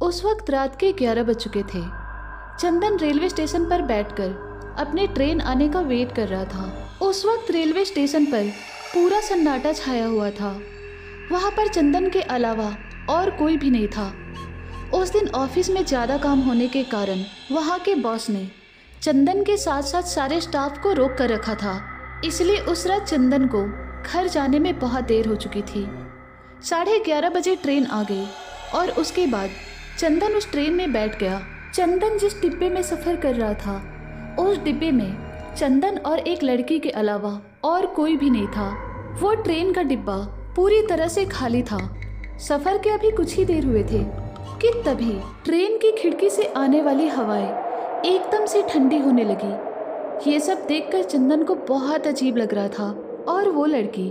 उस वक्त रात के 11 बज चुके थे। चंदन रेलवे स्टेशन पर बैठकर अपने ट्रेन आने का वेट कर रहा था। उस वक्त रेलवे स्टेशन पर पूरा सन्नाटा छाया हुआ था। वहाँ पर चंदन के अलावा और कोई भी नहीं था। उस दिन ऑफिस में ज़्यादा काम होने के कारण वहाँ के बॉस ने चंदन के साथ साथ सारे स्टाफ को रोक कर रखा था। इसलिए उस रात चंदन को घर जाने में बहुत देर हो चुकी थी। 11:30 बजे ट्रेन आ गई और उसके बाद चंदन उस ट्रेन में बैठ गया। चंदन जिस डिब्बे में सफ़र कर रहा था उस डिब्बे में चंदन और एक लड़की के अलावा और कोई भी नहीं था। वो ट्रेन का डिब्बा पूरी तरह से खाली था। सफ़र के अभी कुछ ही देर हुए थे कि तभी ट्रेन की खिड़की से आने वाली हवाएं एकदम से ठंडी होने लगी। ये सब देखकर चंदन को बहुत अजीब लग रहा था और वो लड़की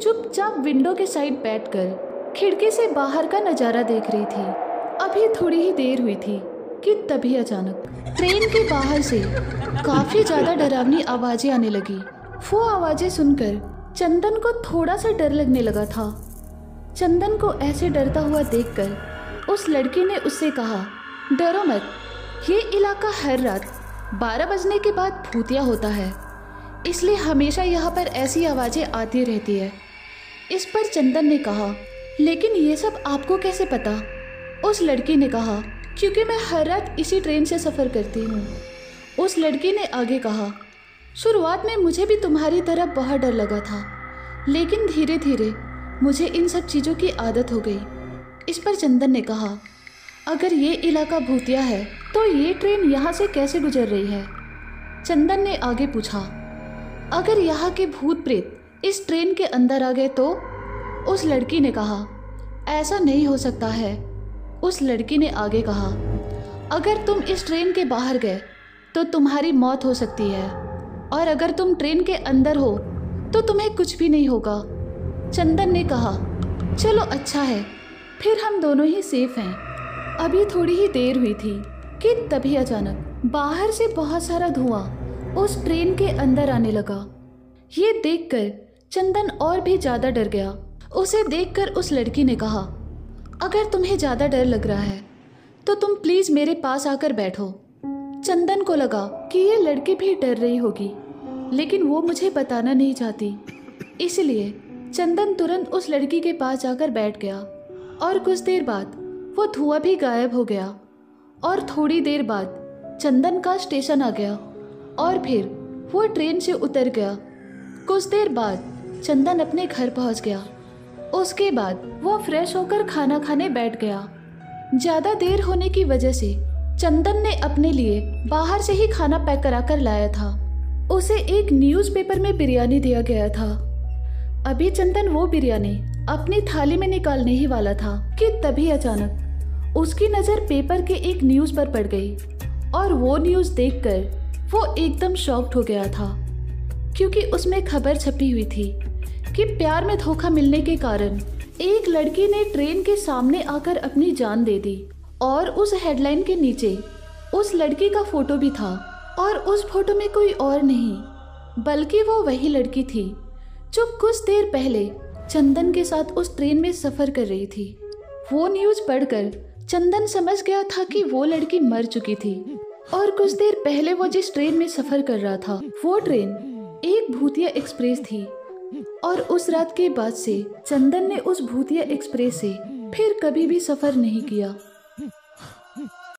चुपचाप विंडो के साइड बैठकर खिड़की से बाहर का नज़ारा देख रही थी। अभी थोड़ी ही देर हुई थी कि तभी अचानक ट्रेन के बाहर से काफ़ी ज़्यादा डरावनी आवाज़ें आने लगी। वो आवाज़ें सुनकर चंदन को थोड़ा सा डर लगने लगा था। चंदन को ऐसे डरता हुआ देखकर उस लड़की ने उससे कहा, डरो मत, ये इलाका हर रात 12 बजने के बाद भूतिया होता है, इसलिए हमेशा यहाँ पर ऐसी आवाज़ें आती रहती है। इस पर चंदन ने कहा, लेकिन ये सब आपको कैसे पता? उस लड़की ने कहा, क्योंकि मैं हर रात इसी ट्रेन से सफ़र करती हूँ। उस लड़की ने आगे कहा, शुरुआत में मुझे भी तुम्हारी तरह बहुत डर लगा था, लेकिन धीरे धीरे मुझे इन सब चीज़ों की आदत हो गई। इस पर चंदन ने कहा, अगर ये इलाका भूतिया है तो ये ट्रेन यहाँ से कैसे गुजर रही है? चंदन ने आगे पूछा, अगर यहाँ के भूत प्रेत इस ट्रेन के अंदर आ गए तो? उस लड़की ने कहा, ऐसा नहीं हो सकता है। उस लड़की ने आगे कहा, अगर तुम इस ट्रेन के बाहर गए तो तुम्हारी मौत हो सकती है, और अगर तुम ट्रेन के अंदर हो तो तुम्हें कुछ भी नहीं होगा। चंदन ने कहा, चलो अच्छा है, फिर हम दोनों ही सेफ हैं। अभी थोड़ी ही देर हुई थी कि तभी अचानक बाहर से बहुत सारा धुआं उस ट्रेन के अंदर आने लगा। ये देखकर चंदन और भी ज़्यादा डर गया। उसे देखकर उस लड़की ने कहा, अगर तुम्हें ज़्यादा डर लग रहा है तो तुम प्लीज़ मेरे पास आकर बैठो। चंदन को लगा कि ये लड़की भी डर रही होगी, लेकिन वो मुझे बताना नहीं चाहती, इसलिए चंदन तुरंत उस लड़की के पास जाकर बैठ गया। और कुछ देर बाद वो धुआं भी गायब हो गया और थोड़ी देर बाद चंदन का स्टेशन आ गया और फिर वो ट्रेन से उतर गया। कुछ देर बाद चंदन अपने घर पहुंच गया। उसके बाद वो फ्रेश होकर खाना खाने बैठ गया। ज़्यादा देर होने की वजह से चंदन ने अपने लिए बाहर से ही खाना पैक करा कर लाया था। उसे एक न्यूज़पेपर में बिरयानी दिया गया था। अभी चंदन वो बिरयानी अपनी थाली में निकालने ही वाला था कि तभी अचानक उसकी नज़र पेपर के एक न्यूज़ पर पड़ गई और वो न्यूज़ देखकर वो एकदम शॉक्ड हो गया था, क्योंकि उसमें खबर छपी हुई थी कि प्यार में धोखा मिलने के कारण एक लड़की ने ट्रेन के सामने आकर अपनी जान दे दी। और उस हेडलाइन के नीचे उस लड़की का फोटो भी था, और उस फोटो में कोई और नहीं बल्कि वो वही लड़की थी जो कुछ देर पहले चंदन के साथ उस ट्रेन में सफ़र कर रही थी। वो न्यूज़ पढ़कर चंदन समझ गया था कि वो लड़की मर चुकी थी, और कुछ देर पहले वो जिस ट्रेन में सफ़र कर रहा था वो ट्रेन एक भूतिया एक्सप्रेस थी। और उस रात के बाद से चंदन ने उस भूतिया एक्सप्रेस से फिर कभी भी सफ़र नहीं किया।